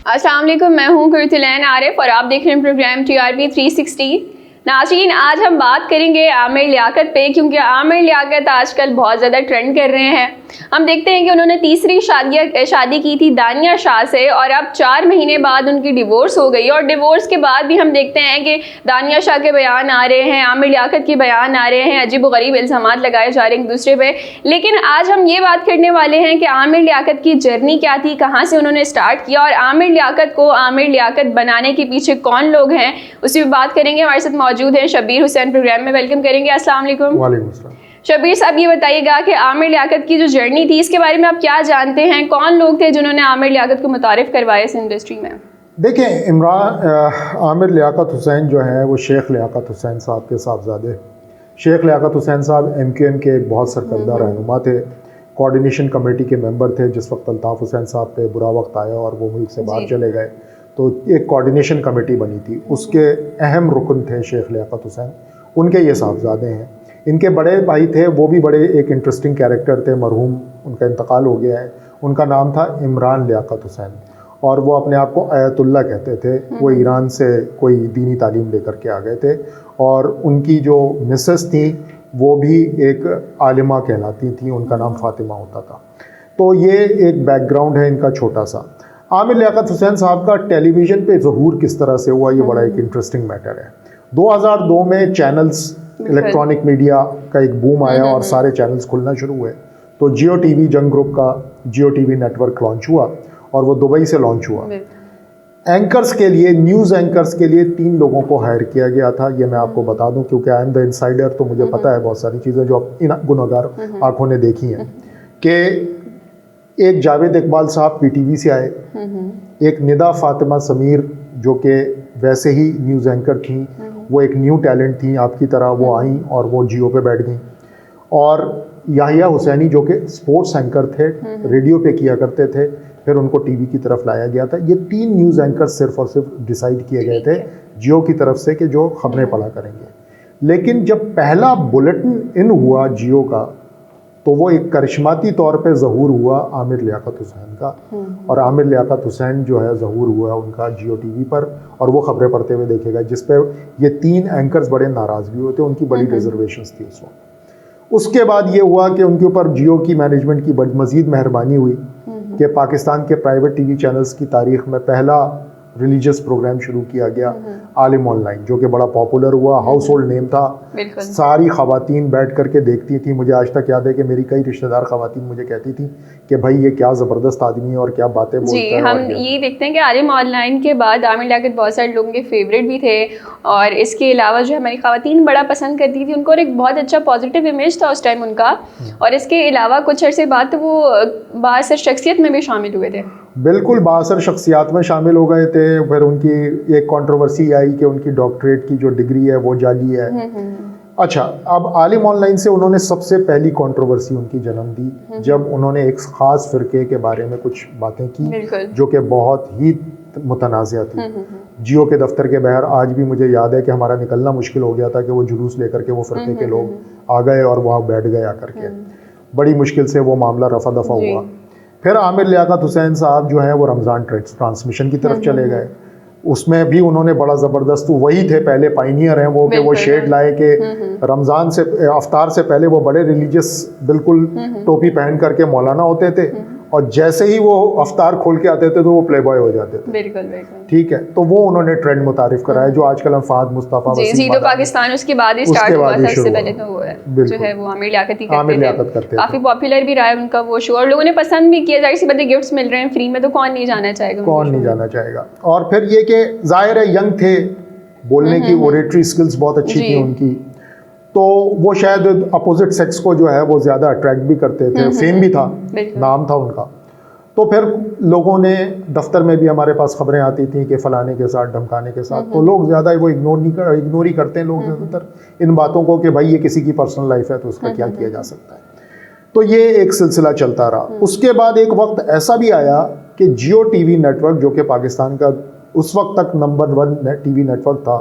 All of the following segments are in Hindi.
अस्सलाम वालेकुम, मैं हूँ कुर्तुलैन आरिफ और आप देख रहे हैं प्रोग्राम TRP 360। नाज़रीन, आज हम बात करेंगे आमिर लियाकत पे, क्योंकि आमिर लियाकत आजकल बहुत ज़्यादा ट्रेंड कर रहे हैं। हम देखते हैं कि उन्होंने तीसरी शादी की थी दानिया शाह से और अब 4 महीने बाद उनकी डिवोर्स हो गई। और डिवोर्स के बाद भी हम देखते हैं कि दानिया शाह के बयान आ रहे हैं, आमिर लियाकत के बयान आ रहे हैं, अजीब व गरीब इल्ज़ामात लगाए जा रहे हैं एक दूसरे पे। लेकिन आज हम ये बात करने वाले हैं कि आमिर लियाकत की जर्नी क्या थी, कहाँ से उन्होंने स्टार्ट किया और आमिर लियाकत को आमिर लियाकत बनाने के पीछे कौन लोग हैं, उसी पर बात करेंगे। हमारे साथ मौजूद हैं शब्बीर हुसैन, प्रोग्राम में वेलकम करेंगे। अस्सलाम वालेकुम। वालेकुम अस्सलाम। शब्बीर साहब, ये बताइएगा कि आमिर लियाकत की जो जर्नी थी इसके बारे में आप क्या जानते हैं? कौन लोग थे जिन्होंने आमिर लियाकत को मुतारिफ करवाया इस इंडस्ट्री में? देखें, आमिर लियाकत हुसैन जो है वो शेख लियाकत हुसैन साहब के साहबजादे। शेख लियाकत हुसैन साहब MQM के एक बहुत सरकर्दा रहनुमा थे, कोऑर्डिनेशन कमेटी के मेंबर थे। जिस वक्त अल्ताफ़ हुसैन साहब पे बुरा वक्त आया और वो मुल्क से बाहर चले गए तो एक कोऑर्डिनेशन कमेटी बनी थी, उसके अहम रुकन थे शेख लियाकत हुसैन। उनके ये साहबजादे हैं। इनके बड़े भाई थे, वो भी बड़े एक इंटरेस्टिंग कैरेक्टर थे, मरहूम, उनका इंतकाल हो गया है। उनका नाम था इमरान लियाकत हुसैन और वो अपने आप को आयतुल्ला कहते थे। वो ईरान से कोई दीनी तालीम लेकर के आ गए थे और उनकी जो मिसेस थी वो भी एक आलिमा कहलाती थी, उनका नाम फातिमा होता था। तो ये एक बैकग्राउंड है इनका छोटा सा। आमिर लियाकत हुसैन साहब का टेलीविज़न पे ज़हूर किस तरह से हुआ, ये बड़ा एक इंटरेस्टिंग मैटर है। 2002 में चैनल्स, इलेक्ट्रॉनिक मीडिया का एक बूम आया और सारे चैनल्स खुलना शुरू हुए। तो जियो टीवी, जंग ग्रुप का जियो टीवी नेटवर्क लॉन्च हुआ और वो दुबई से लॉन्च हुआ। एंकर्स के लिए, न्यूज़ एंकर्स के लिए 3 लोगों को हायर किया गया था। ये मैं आपको बता दूं क्योंकि आई एम द इनसाइडर, तो मुझे पता है बहुत सारी चीज़ें जो इन गुनहगार आंखों ने देखी हैं। कि एक जावेद इकबाल साहब PTV से आए, एक निदा फातिमा समीर जो कि वैसे ही न्यूज़ एंकर थी, वो एक न्यू टैलेंट थी आपकी तरह, वो आई और वो जियो पे बैठ गई। और याहिया हुसैनी जो कि स्पोर्ट्स एंकर थे, रेडियो पे किया करते थे, फिर उनको टीवी की तरफ लाया गया था। ये 3 न्यूज़ एंकर सिर्फ और सिर्फ डिसाइड किए गए थे जियो की तरफ से कि जो खबरें पढ़ा करेंगे। लेकिन जब पहला बुलेटिन इन हुआ जियो का तो वो एक करिश्माती तौर पे ज़हूर हुआ आमिर लियाकत हुसैन का। और आमिर लियाकत हुसैन जो है ज़हूर हुआ उनका जियो टीवी पर और वो खबरें पढ़ते हुए देखेगा, जिस पे ये 3 एंकर्स बड़े नाराज़ भी हुए थे, उनकी बड़ी रिजर्वेशंस थी उस वक्त। उसके बाद ये हुआ कि उनके ऊपर जियो की मैनेजमेंट की बड़ी मज़ीद मेहरबानी हुई कि पाकिस्तान के प्राइवेट टीवी चैनल्स की तारीख में पहला रिलीजियस प्रोग्राम शुरू किया गया, आलिम ऑनलाइन, जो कि बड़ा पॉपुलर हुआ, हाउस होल्ड नेम था। सारी ख़वातीन बैठ करके देखती थी। मुझे आज तक याद है कि मेरी कई रिश्तेदार ख़वातीन मुझे कहती थी कि भाई ये क्या ज़बरदस्त आदमी है और क्या बातें बोलता है। हम ये देखते हैं कि आलिम ऑनलाइन के बाद आमिर लियाकत बहुत सारे लोगों के फेवरेट भी थे और इसके अलावा जो हमारी ख़वातीन बड़ा पसंद करती थी उनको, और एक बहुत अच्छा पॉजिटिव इमेज था उस टाइम उनका। और इसके अलावा कुछ अरसे बाद तो वो बाअसर शख्सियत में भी शामिल हुए थे। बिल्कुल, बाअसर शख्सियात में शामिल हो गए थे। फिर उनकी एक कंट्रोवर्सी आई कि उनकी डॉक्टरेट की जो डिग्री है वो जाली है। अच्छा, अब आलिम ऑनलाइन से उन्होंने सबसे पहली कंट्रोवर्सी उनकी जन्म दी जब उन्होंने एक ख़ास फ़िरके के बारे में कुछ बातें की जो कि बहुत ही मुतनाज़िया थी। जियो के दफ्तर के बाहर आज भी मुझे याद है कि हमारा निकलना मुश्किल हो गया था कि वो जुलूस लेकर के वो फ़िरके के लोग आ गए और वहाँ बैठ गए आकर के। बड़ी मुश्किल से वो मामला रफा दफा हुआ। फिर आमिर लियाकत हुसैन साहब जो है वो रमज़ान ट्रांसमिशन की तरफ चले गए। उसमें भी उन्होंने बड़ा ज़बरदस्त, वही थे पहले पाइनियर हैं वो, कि वो शेड लाए कि रमज़ान से, अफ्तार से पहले वो बड़े रिलीजियस बिल्कुल टोपी पहन करके मौलाना होते थे और जैसे ही वो अफ्तार खोल के आते थे तो वो प्ले बॉय हो जाते थे। बिल्कुल बिल्कुल, ठीक है। तो वो उन्होंने ट्रेंड मुतारिफ कराया जो आजकल हम फाहद मुस्तफ़ा जी तो पाकिस्तान उसके बाद ही स्टार्ट हुआ था। इससे पहले तो वो है जो है वो आमिर लियाकत ही करते थे। काफ़ी पॉपुलर भी रहा है उनका वो शो और लोगों ने पसंद भी किया। जाहिर सी बात है, गिफ्ट्स मिल रहे हैं फ्री में तो कौन नहीं जाना चाहेगा, कौन नहीं जाना चाहेगा। और फिर ये कि ज़ाहिर है यंग थे, बोलने की ओरेटरी स्किल्स बहुत अच्छी थी उनकी, तो वो शायद अपोजिट सेक्स को जो है वो ज़्यादा अट्रैक्ट भी करते थे। फेम भी था, नाम था उनका। तो फिर लोगों ने, दफ्तर में भी हमारे पास खबरें आती थी कि फ़लाने के साथ, धमकाने के साथ, तो लोग ज़्यादा वो इग्नोर ही करते हैं लोग ज़्यादातर इन बातों को कि भाई ये किसी की पर्सनल लाइफ है तो उसका क्या किया जा सकता है। तो ये एक सिलसिला चलता रहा। उसके बाद एक वक्त ऐसा भी आया कि जियो टीवी नेटवर्क, जो कि पाकिस्तान का उस वक्त तक नंबर 1 टीवी नेटवर्क था,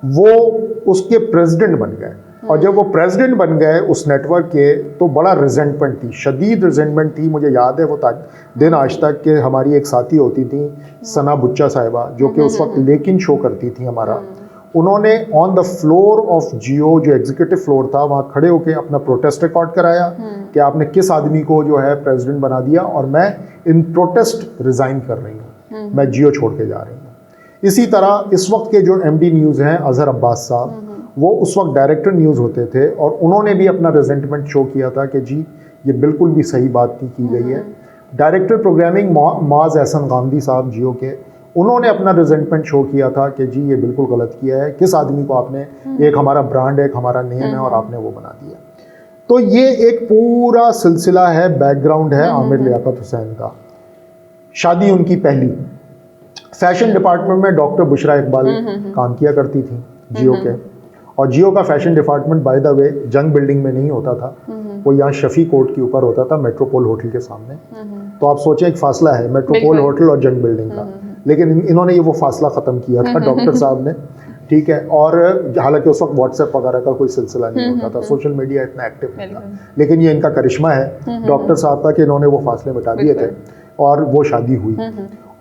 वो उसके प्रेसिडेंट बन गए और जब वो प्रेसिडेंट बन गए उस नेटवर्क के तो बड़ा रिजेंटमेंट थी, शदीद रिजेंटमेंट थी। मुझे याद है वो दिन आज तक कि हमारी एक साथी होती थी सना बुच्चा साहिबा, जो कि उस वक्त लेकिन शो करती थी हमारा। उन्होंने ऑन द फ्लोर ऑफ जियो, जो एग्जीक्यूटिव फ्लोर था, वहाँ खड़े होकर अपना प्रोटेस्ट रिकॉर्ड कराया कि आपने किस आदमी को जो है प्रेसिडेंट बना दिया और मैं इन प्रोटेस्ट रिज़ाइन कर रही हूँ, मैं जियो छोड़ के जा रही हूँ। इसी तरह इस वक्त के जो MD न्यूज़ हैं अजहर अब्बास साहब, वो उस वक्त डायरेक्टर न्यूज़ होते थे और उन्होंने भी अपना रिजेंटमेंट शो किया था कि जी ये बिल्कुल भी सही बात नहीं की गई है। डायरेक्टर प्रोग्रामिंग माज एहसन गांधी साहब जियो के, उन्होंने अपना रिजेंटमेंट शो किया था कि जी ये बिल्कुल गलत किया है, किस आदमी को आपने, एक हमारा ब्रांड है, एक हमारा नेम है और आपने वो बना दिया। तो ये एक पूरा सिलसिला है, बैकग्राउंड है आमिर लियाकत हुसैन का। शादी उनकी पहली, फैशन डिपार्टमेंट में डॉक्टर बुशरा इकबाल काम किया करती थी जियो के, और जियो का fashion department by the way जंग बिल्डिंग में नहीं होता था, वो यहाँ शफी कोर्ट के ऊपर होता था, मेट्रोपोल होटल के सामने। तो आप सोचें एक फासला है मेट्रोपोल होटल और जंग बिल्डिंग का, लेकिन इन्होंने ये वो फासला ख़त्म किया था डॉक्टर साहब ने, ठीक है। और हालांकि उस वक्त व्हाट्सएप वगैरह का कोई सिलसिला नहीं होता था, सोशल मीडिया इतना एक्टिव नहीं था, लेकिन ये इनका करिश्मा है डॉक्टर साहब का कि इन्होंने वो फासले मिटा दिए थे और वो शादी हुई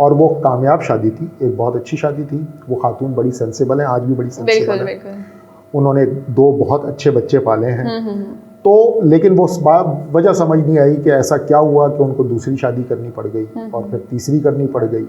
और वो कामयाब शादी थी, एक बहुत अच्छी शादी थी। वो खातून बड़ी सेंसिबल है, आज भी बड़ी सेंसिबल है। उन्होंने 2 बहुत अच्छे बच्चे पाले हैं। तो लेकिन वो वजह समझ नहीं आई कि ऐसा क्या हुआ कि उनको दूसरी शादी करनी पड़ गई और फिर तीसरी करनी पड़ गई।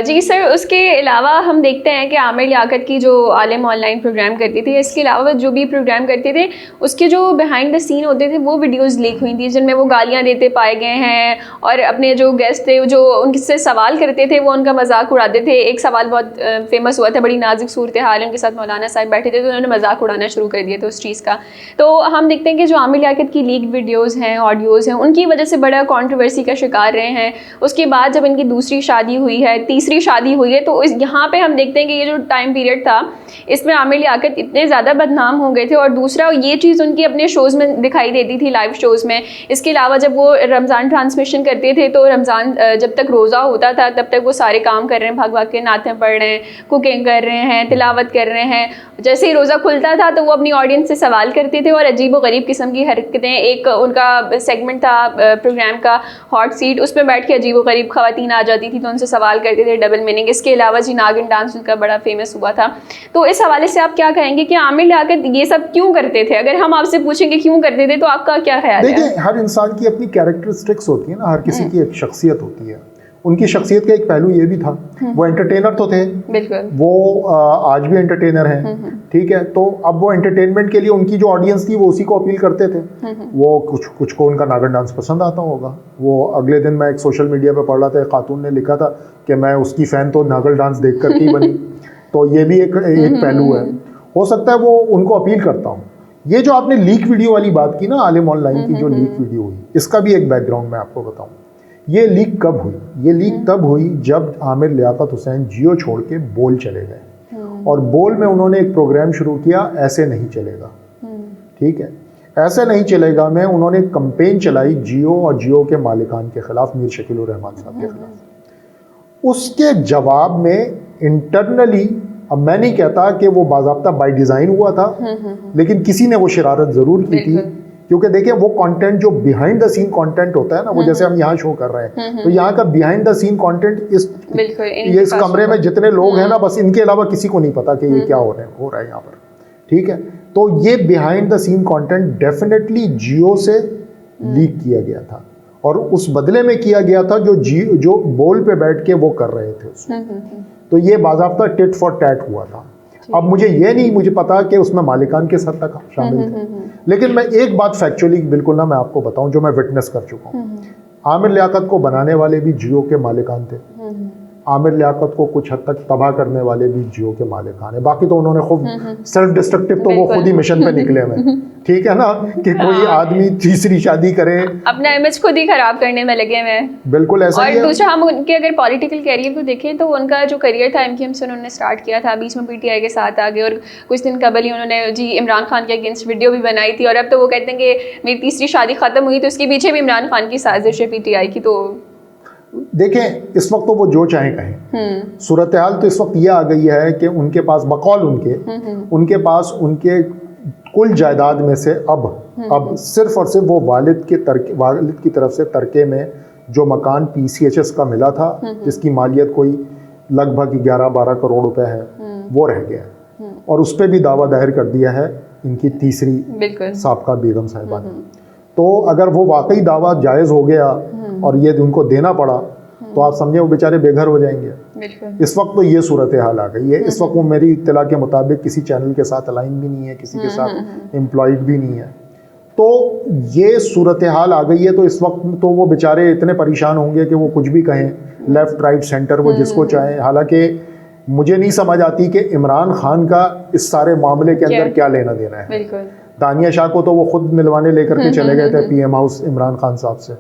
जी सर, उसके अलावा हम देखते हैं कि आमिर लियाकत की जो आलिम ऑनलाइन प्रोग्राम करती थी, इसके अलावा जो भी प्रोग्राम करते थे उसके जो बिहाइंड द सीन होते थे वो वीडियोस लीक हुई थी, जिनमें वो गालियां देते पाए गए हैं और अपने जो गेस्ट थे जो उनसे सवाल करते थे वो उनका मजाक उड़ाते थे। एक सवाल बहुत फेमस हुआ था, बड़ी नाजुक सूरत हाल है, उनके साथ मौलाना साहब बैठे थे तो उन्होंने मजाक उड़ाना शुरू कर दिया था उस चीज़ का। तो हम देखते हैं कि जो आमिर लियाकत की लीक वीडियोज़ हैं, ऑडियोज़ हैं, उनकी वजह से बड़ा कॉन्ट्रोवर्सी का शिकार रहे हैं। उसके बाद जब इनकी दूसरी शादी हुई है, तीसरी शादी हुई है, तो इस यहाँ पे हम देखते हैं कि ये जो टाइम पीरियड था इसमें आमिर लियाकत इतने ज़्यादा बदनाम हो गए थे। और दूसरा ये चीज़ उनकी अपने शोज़ में दिखाई देती थी, लाइव शोज़ में। इसके अलावा जब वो रमज़ान ट्रांसमिशन करते थे तो रमज़ान जब तक रोज़ा होता था तब तक वो सारे काम कर रहे हैं, भाग भाग के नातें पढ़ रहे हैं, कुकिंग कर रहे हैं, तिलावत कर रहे हैं। जैसे ही रोज़ा खुलता था तो वो अपनी ऑडियंस से सवाल करते थे और अजीब व गरीब किस्म की हरकतें। एक उनका सेगमेंट था प्रोग्राम का हॉट सीट, उसमें बैठ के अजीब व गरीब ख़वातीन आ जाती थी तो उनसे सवाल करते थे, डबल मीनिंग। इसके अलावा जी नागिन डांस उनका बड़ा फेमस हुआ था। तो इस हवाले से आप क्या कहेंगे कि आमिर लियाकत ये सब क्यों करते थे? अगर हम आपसे पूछेंगे क्यों करते थे तो आपका क्या ख्याल है? देखिए, हर इंसान की अपनी कैरेक्टरिस्टिक्स होती है ना, हर किसी की एक शख्सियत होती है। उनकी शख्सियत का एक पहलू ये भी था, वो एंटरटेनर तो थे, बिल्कुल, वो आज भी एंटरटेनर हैं, ठीक है। तो अब वो एंटरटेनमेंट के लिए उनकी जो ऑडियंस थी वो उसी को अपील करते थे। वो कुछ को उनका नागन डांस पसंद आता होगा। वो अगले दिन मैं एक सोशल मीडिया पे पढ़ रहा था, एक खातून ने लिखा था कि मैं उसकी फ़ैन तो नागल डांस देख कर ही बनी। तो ये भी एक पहलू है, हो सकता है वो उनको अपील करता हूँ। ये जो आपने लीक वीडियो वाली बात की ना, आलिम ऑनलाइन की जो लीक वीडियो हुई, इसका भी एक बैकग्राउंड मैं आपको बताऊँ। ये लीक कब हुई? ये लीक तब हुई जब आमिर लियाकत हुसैन जियो छोड़ के बोल चले गए और बोल में उन्होंने एक प्रोग्राम शुरू किया, ऐसे नहीं चलेगा, ठीक है। ऐसे नहीं चलेगा में उन्होंने एक कंपेन चलाई जियो और जियो के मालिकान के खिलाफ, मीर शकील उर रहमान साहब के खिलाफ। उसके जवाब में इंटरनली, अब मैं नहीं कहता कि वो बाज़ाब्ता बाय डिज़ाइन हुआ था, लेकिन किसी ने वो शरारत ज़रूर की थी। क्योंकि देखिए वो कंटेंट जो बिहाइंड द सीन कंटेंट होता है ना, वो जैसे हम यहाँ शो कर रहे हैं, तो यहाँ का बिहाइंड द सीन कंटेंट इस कमरे में जितने लोग हैं ना, बस इनके अलावा किसी को नहीं पता कि ये क्या हो रहा है यहाँ पर, ठीक है। तो ये behind the scene content definitely Jio से लीक किया गया था और उस बदले में किया गया था जो बोल पे बैठ के वो कर रहे थे उसमें। तो ये बाज़ाब्ता टिट फॉर टैट हुआ था। अब मुझे पता कि उसमें मालिकान के हद तक शामिल थे, लेकिन मैं एक बात फैक्चुअली बिल्कुल ना मैं आपको बताऊं जो मैं विटनेस कर चुका हूं। आमिर लियाकत को बनाने वाले भी जियो के मालिकान थे, आमिर लियाकत को कुछ हद तक तबाह करने वाले भी जियो के मालिकान है। बाकी तो उन्होंने खुद सेल्फ डिस्ट्रक्टिव तो वो खुद ही मिशन पे निकले हुए, ठीक है ना, कि कोई आदमी तीसरी शादी करे, अपना इमेज खुद ही खराब करने में लगे हुए। बिल्कुल ऐसा ही है। और दूसरा, हम उनके अगर पॉलिटिकल कैरियर को देखें तो उनका जो करियर था एमक्यूएम से उन्होंने स्टार्ट किया था, बीच में पीटीआई के साथ आ गए और कुछ दिन कबल ही उन्होंने जी इमरान खान के अगेंस्ट वीडियो भी बनाई थी। और अब तो वो कहते हैं कि मेरी तीसरी शादी खत्म हुई तो उसके पीछे भी इमरान खान की साजिश है पीटीआई की। तो देखें, इस वक्त तो वो जो चाहे कहें, सूरत हाल तो इस वक्त ये आ गई है कि उनके पास बकौल उनके पास उनके कुल जायदाद में से अब सिर्फ और सिर्फ वो वालिद की तरफ से तरके में जो मकान PCHS का मिला था, जिसकी मालियत कोई लगभग 11-12 करोड़ रुपए है, वो रह गया। और उस पर भी दावा दायर कर दिया है इनकी तीसरी साबका बेगम साहिबा ने। तो अगर वो वाकई दावा जायज़ हो गया और ये उनको देना पड़ा, तो आप समझे वो बेचारे बेघर हो जाएंगे। इस वक्त तो ये सूरत हाल आ गई है। इस वक्त वो मेरी इत्तला के मुताबिक किसी चैनल के साथ अलाइन भी नहीं है, किसी के साथ एम्प्लॉयड भी नहीं है। तो ये सूरत हाल आ गई है। तो इस वक्त तो वो बेचारे इतने परेशान होंगे कि वो कुछ भी कहें, लेफ़्ट राइट सेंटर, वो जिसको चाहें। हालांकि मुझे नहीं समझ आती कि इमरान खान का इस सारे मामले के अंदर क्या लेना देना है। दानिया शाह को तो वो खुद मिलवाने लेकर के चले गए थे PM हाउस इमरान खान साहब से।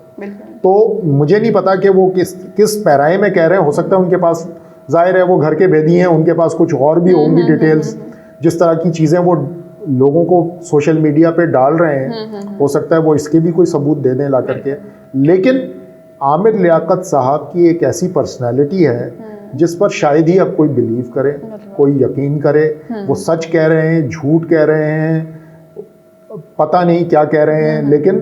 तो मुझे नहीं पता कि वो किस पैराए में कह रहे हैं। हो सकता है उनके पास, जाहिर है वो घर के भेदी हैं, उनके पास कुछ और भी होंगी डिटेल्स। जिस तरह की चीज़ें वो लोगों को सोशल मीडिया पे डाल रहे हैं, हो सकता है वो इसके भी कोई सबूत दे दें ला करके। लेकिन आमिर लियाकत साहब की एक ऐसी पर्सनैलिटी है जिस पर शायद ही अब कोई बिलीव करे, कोई यकीन करे। वो सच कह रहे हैं, झूठ कह रहे हैं, पता नहीं क्या कह रहे हैं, लेकिन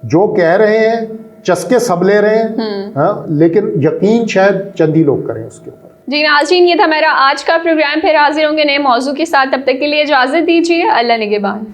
जो कह रहे हैं चस्के सब ले रहे हैं। हाँ, लेकिन यकीन शायद चंद ही लोग करें उसके ऊपर। जी नाज़रीन, ये था मेरा आज का प्रोग्राम। फिर हाजिर होंगे नए मौजू के साथ। तब तक के लिए इजाज़त दीजिए। अल्लाह निगहबान।